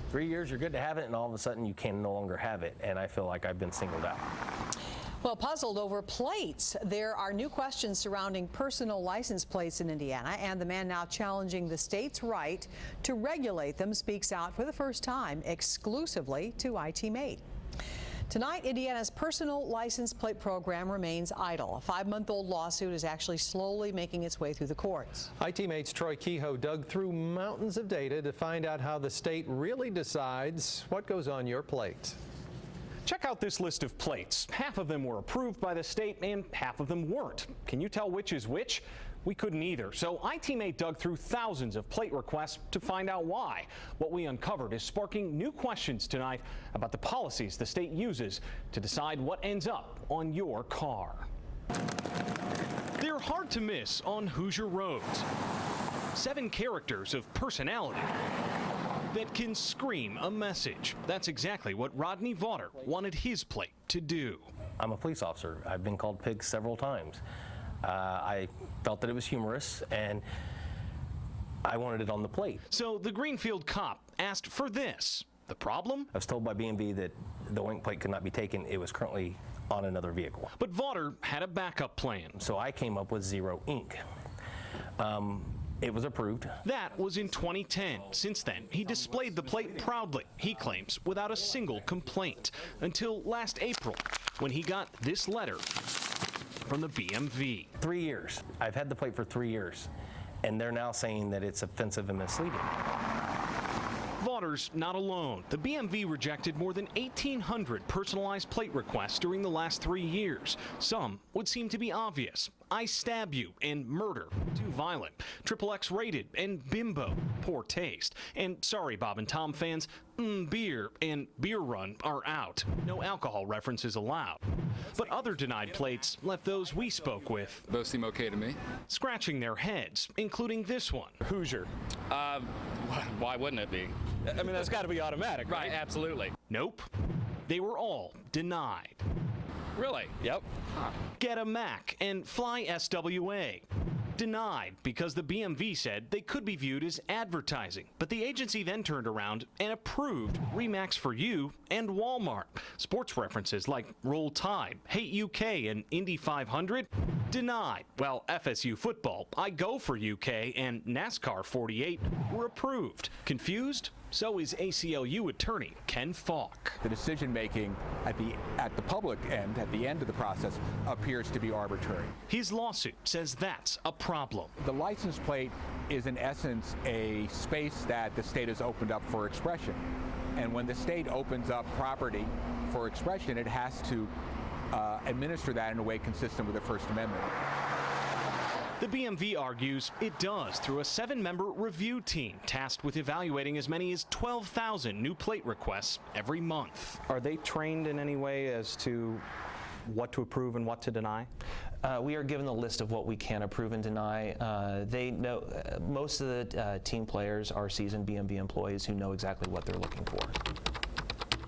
3 years, you're good to have it, and all of a sudden you can no longer have it, and I feel like I've been singled out. Well, puzzled over plates. There are new questions surrounding personal license plates in Indiana, and the man now challenging the state's right to regulate them speaks out for the first time exclusively to IT Mate. Tonight, Indiana's personal license plate program remains idle. A 5-month-old lawsuit is actually slowly making its way through the courts. IT Mate's Troy Kehoe dug through mountains of data to find out how the state really decides what goes on your plate. Check out this list of plates. Half of them were approved by the state and half of them weren't. Can you tell which is which? We couldn't either. So IT Mate dug through thousands of plate requests to find out why. What we uncovered is sparking new questions tonight about the policies the state uses to decide what ends up on your car. They're hard to miss on Hoosier roads. 7 characters of personality that can scream a message. That's exactly what Rodney Vaughter wanted his plate to do. I'm a police officer. I've been called pig several times. I felt that it was humorous, and I wanted it on the plate. So the Greenfield cop asked for this. The problem? I was told by BMV that the wing plate could not be taken. It was currently on another vehicle. But Vaughter had a backup plan. So I came up with zero ink. It was approved. That was in 2010. Since then, he displayed the plate proudly, he claims, without a single complaint, until last April, when he got this letter from the BMV. 3 years. I've had the plate for 3 years, and they're now saying that it's offensive and misleading. Vaughter's not alone. The BMV rejected more than 1,800 personalized plate requests during the last 3 years. Some would seem to be obvious. I stab you and murder, too violent. XXX rated and bimbo, poor taste. And sorry, Bob and Tom fans, beer and beer run are out. No alcohol references allowed. But other denied plates left those we spoke with. Those seem okay to me. Scratching their heads, including this one. Hoosier. Why wouldn't it be? I mean, that's got to be automatic, right? Right, absolutely. Nope. They were all denied. Really? Yep. Get a Mac and fly SWA. Denied because the BMV said they could be viewed as advertising. But the agency then turned around and approved Remax for You and Walmart. Sports references like Roll Tide, Hate UK, and Indy 500. Denied. Well, FSU football, I Go for UK, and NASCAR 48 were approved. Confused? So is ACLU attorney Ken Falk. The decision-making at the public end, at the end of the process, appears to be arbitrary. His lawsuit says that's a problem. The license plate is in essence a space that the state has opened up for expression. And when the state opens up property for expression, it has to administer that in a way consistent with the First Amendment. The BMV argues it does through a 7-member review team tasked with evaluating as many as 12,000 new plate requests every month. Are they trained in any way as to what to approve and what to deny? We are given a list of what we can approve and deny. They know most of the team players are seasoned BMV employees who know exactly what they're looking for.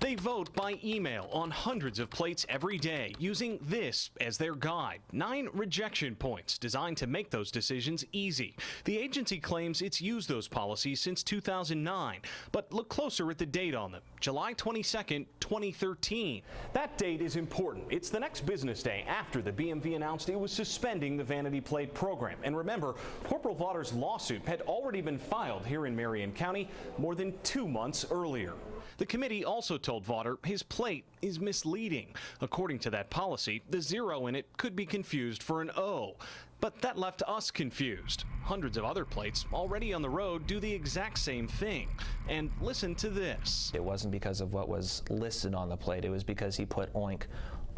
They vote by email on hundreds of plates every day, using this as their guide. 9 rejection points designed to make those decisions easy. The agency claims it's used those policies since 2009, but look closer at the date on them. July 22nd, 2013. That date is important. It's the next business day after the BMV announced it was suspending the vanity plate program. And remember, Corporal Vaughter's lawsuit had already been filed here in Marion County more than 2 months earlier. The committee also told Vaughter his plate is misleading. According to that policy, the 0 in it could be confused for an O. But that left us confused. Hundreds of other plates already on the road do the exact same thing. And listen to this. It wasn't because of what was listed on the plate. It was because he put oink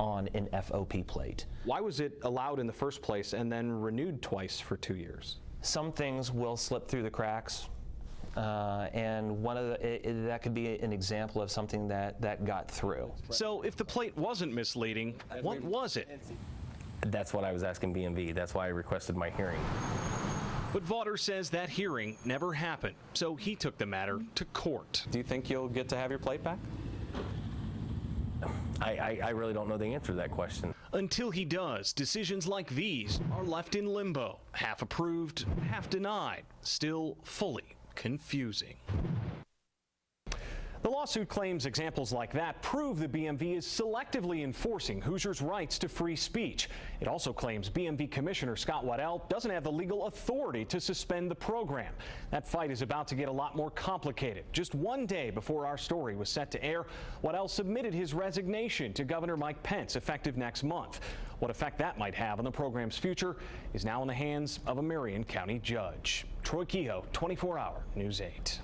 on an FOP plate. Why was it allowed in the first place and then renewed twice for 2 years? Some things will slip through the cracks. And one of that could be an example of something that got through. So if the plate wasn't misleading, what was it? That's what I was asking BMV. That's why I requested my hearing. But Vaughter says that hearing never happened, so he took the matter to court. Do you think you'll get to have your plate back? I really don't know the answer to that question. Until he does, decisions like these are left in limbo, half approved, half denied, still fully confusing. The lawsuit claims examples like that prove the BMV is selectively enforcing Hoosiers' rights to free speech. It also claims BMV Commissioner Scott Waddell doesn't have the legal authority to suspend the program. That fight is about to get a lot more complicated. Just one day before our story was set to air, Waddell submitted his resignation to Governor Mike Pence effective next month. What effect that might have on the program's future is now in the hands of a Marion County judge. Troy Kehoe, 24-Hour News 8.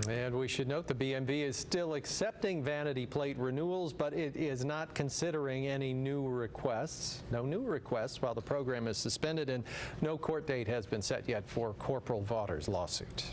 And we should note the BMV is still accepting vanity plate renewals, but it is not considering any new requests. No new requests while the program is suspended, and no court date has been set yet for Corporal Vaughter's lawsuit.